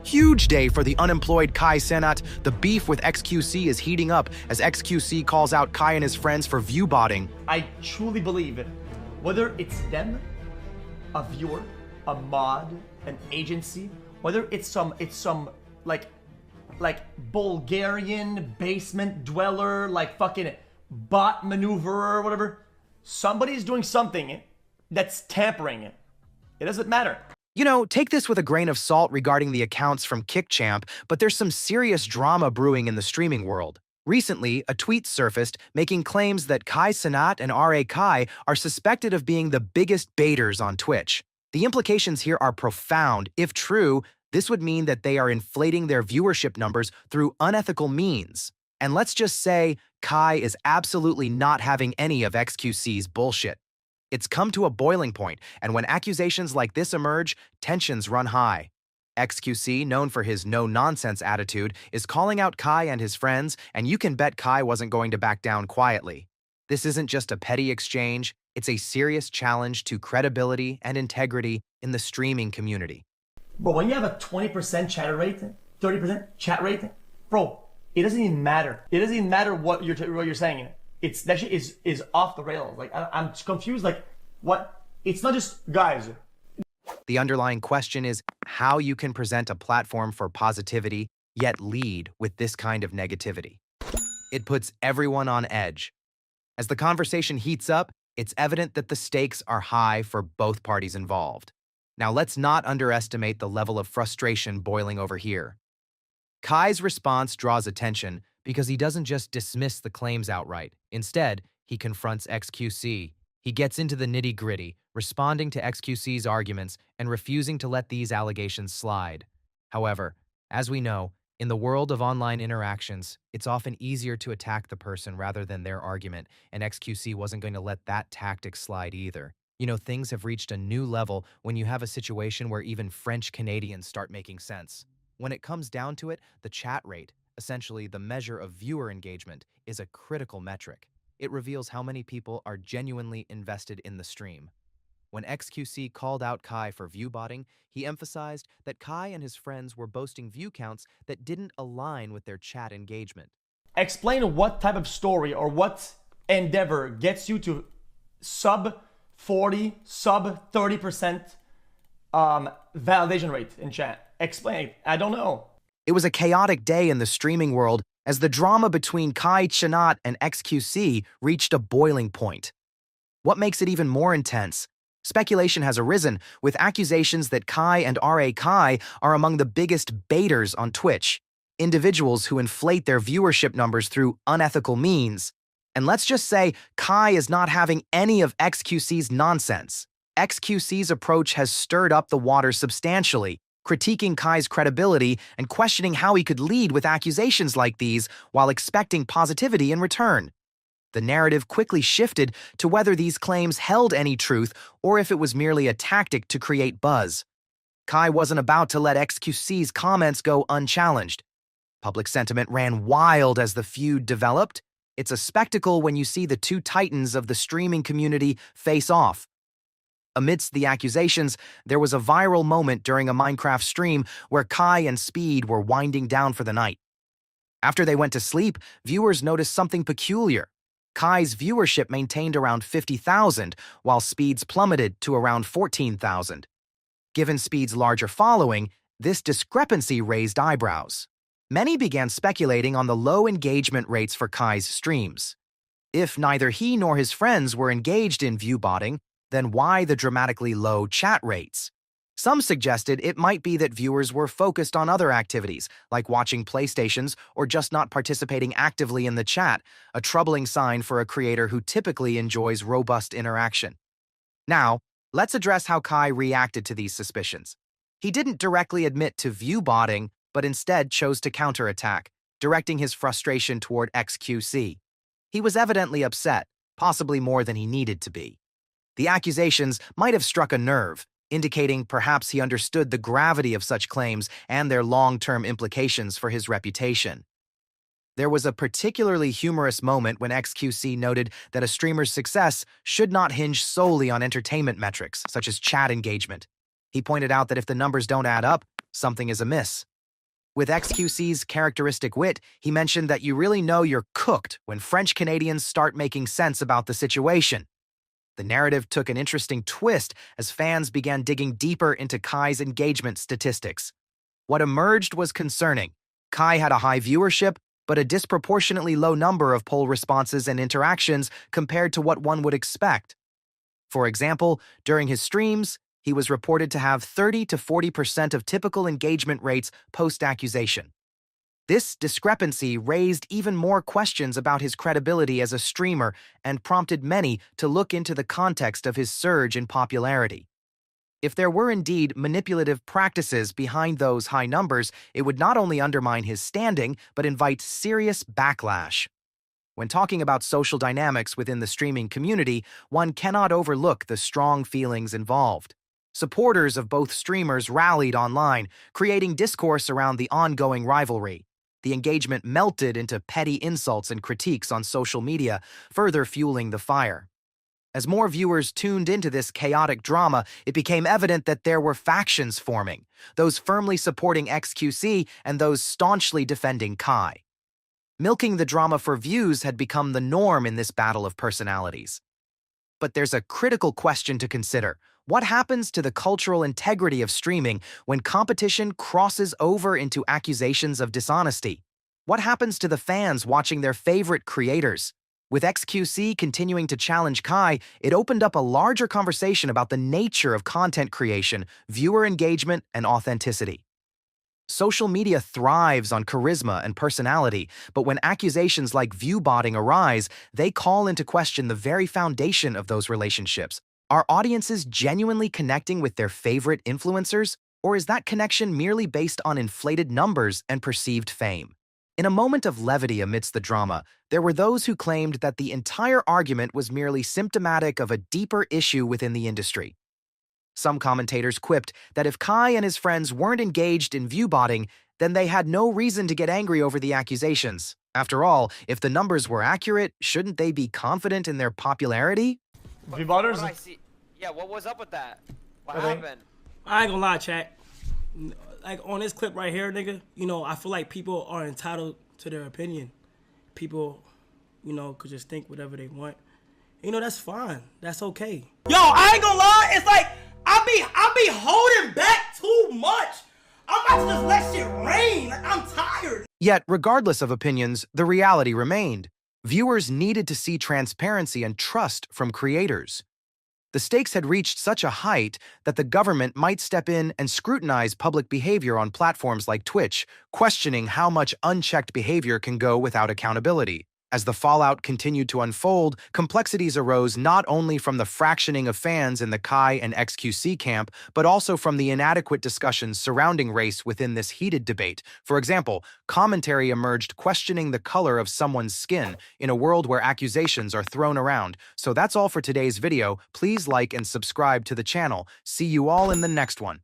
Huge day for the unemployed Kai Cenat. The beef with xQc is heating up as xQc calls out Kai and his friends for view botting. I truly believe it. Whether it's them, a viewer, a mod, an agency, whether it's some like Bulgarian basement dweller, like fucking bot maneuverer or whatever, somebody's doing something that's tampering it. It doesn't matter. You know, take this with a grain of salt regarding the accounts from KickChamp, but there's some serious drama brewing in the streaming world. Recently, a tweet surfaced making claims that Kai Cenat and RA Kai are suspected of being the biggest baiters on Twitch. The implications here are profound. If true, this would mean that they are inflating their viewership numbers through unethical means. And let's just say, Kai is absolutely not having any of xQc's bullshit. It's come to a boiling point, and when accusations like this emerge, tensions run high. xQc, known for his no-nonsense attitude, is calling out Kai and his friends, and you can bet Kai wasn't going to back down quietly. This isn't just a petty exchange, it's a serious challenge to credibility and integrity in the streaming community. Bro, when you have a 20% chatter rate, 30% chat rate, bro, it doesn't even matter. It doesn't even matter what you're saying. That shit is off the rails. Like, I'm confused. Like, what? It's not just guys. The underlying question is how you can present a platform for positivity, yet lead with this kind of negativity. It puts everyone on edge. As the conversation heats up, it's evident that the stakes are high for both parties involved. Now, let's not underestimate the level of frustration boiling over here. Kai's response draws attention because he doesn't just dismiss the claims outright. Instead, he confronts xQc. He gets into the nitty-gritty, responding to xQc's arguments and refusing to let these allegations slide. However, as we know, in the world of online interactions, it's often easier to attack the person rather than their argument, and xQc wasn't going to let that tactic slide either. You know, things have reached a new level when you have a situation where even French Canadians start making sense. When it comes down to it, the chat rate, essentially the measure of viewer engagement, is a critical metric. It reveals how many people are genuinely invested in the stream. When xQc called out Kai for view botting, he emphasized that Kai and his friends were boasting view counts that didn't align with their chat engagement. Explain what type of story or what endeavor gets you to sub 40, sub 30% validation rate in chat. Explain. I don't know. It was a chaotic day in the streaming world as the drama between Kai Cenat and xQc reached a boiling point. What makes it even more intense? Speculation has arisen, with accusations that Kai and RA Kai are among the biggest baiters on Twitch, individuals who inflate their viewership numbers through unethical means. And let's just say Kai is not having any of xQc's nonsense. xQc's approach has stirred up the water substantially, critiquing Kai's credibility and questioning how he could lead with accusations like these while expecting positivity in return. The narrative quickly shifted to whether these claims held any truth or if it was merely a tactic to create buzz. Kai wasn't about to let xQc's comments go unchallenged. Public sentiment ran wild as the feud developed. It's a spectacle when you see the two titans of the streaming community face off. Amidst the accusations, there was a viral moment during a Minecraft stream where Kai and Speed were winding down for the night. After they went to sleep, viewers noticed something peculiar. Kai's viewership maintained around 50,000, while Speed's plummeted to around 14,000. Given Speed's larger following, this discrepancy raised eyebrows. Many began speculating on the low engagement rates for Kai's streams. If neither he nor his friends were engaged in view botting, then why the dramatically low chat rates? Some suggested it might be that viewers were focused on other activities, like watching PlayStations or just not participating actively in the chat, a troubling sign for a creator who typically enjoys robust interaction. Now, let's address how Kai reacted to these suspicions. He didn't directly admit to view botting, but instead chose to counterattack, directing his frustration toward xQc. He was evidently upset, possibly more than he needed to be. The accusations might have struck a nerve, indicating perhaps he understood the gravity of such claims and their long-term implications for his reputation. There was a particularly humorous moment when xQc noted that a streamer's success should not hinge solely on entertainment metrics, such as chat engagement. He pointed out that if the numbers don't add up, something is amiss. With xQc's characteristic wit, he mentioned that you really know you're cooked when French Canadians start making sense about the situation. The narrative took an interesting twist as fans began digging deeper into Kai's engagement statistics. What emerged was concerning. Kai had a high viewership, but a disproportionately low number of poll responses and interactions compared to what one would expect. For example, during his streams, he was reported to have 30 to 40% of typical engagement rates post-accusation. This discrepancy raised even more questions about his credibility as a streamer and prompted many to look into the context of his surge in popularity. If there were indeed manipulative practices behind those high numbers, it would not only undermine his standing, but invite serious backlash. When talking about social dynamics within the streaming community, one cannot overlook the strong feelings involved. Supporters of both streamers rallied online, creating discourse around the ongoing rivalry. The engagement melted into petty insults and critiques on social media, further fueling the fire. As more viewers tuned into this chaotic drama, it became evident that there were factions forming, those firmly supporting xQc and those staunchly defending Kai. Milking the drama for views had become the norm in this battle of personalities. But there's a critical question to consider. What happens to the cultural integrity of streaming when competition crosses over into accusations of dishonesty? What happens to the fans watching their favorite creators? With xQc continuing to challenge Kai, it opened up a larger conversation about the nature of content creation, viewer engagement, and authenticity. Social media thrives on charisma and personality, but when accusations like viewbotting arise, they call into question the very foundation of those relationships. Are audiences genuinely connecting with their favorite influencers, or is that connection merely based on inflated numbers and perceived fame? In a moment of levity amidst the drama, there were those who claimed that the entire argument was merely symptomatic of a deeper issue within the industry. Some commentators quipped that if Kai and his friends weren't engaged in viewbotting, then they had no reason to get angry over the accusations. After all, if the numbers were accurate, shouldn't they be confident in their popularity? Viewbotters? I see. Yeah, what was up with that? What Okay. happened? I ain't gonna lie, chat. Like on this clip right here, nigga, I feel like people are entitled to their opinion. People, could just think whatever they want. That's fine. That's okay. Yo, I ain't gonna lie. It's like I be holding back too much. I'm about to just let shit rain. Like, I'm tired. Yet, regardless of opinions, the reality remained. Viewers needed to see transparency and trust from creators. The stakes had reached such a height that the government might step in and scrutinize public behavior on platforms like Twitch, questioning how much unchecked behavior can go without accountability. As the fallout continued to unfold, complexities arose not only from the fractioning of fans in the Kai and xQc camp, but also from the inadequate discussions surrounding race within this heated debate. For example, commentary emerged questioning the color of someone's skin in a world where accusations are thrown around. So that's all for today's video. Please like and subscribe to the channel. See you all in the next one.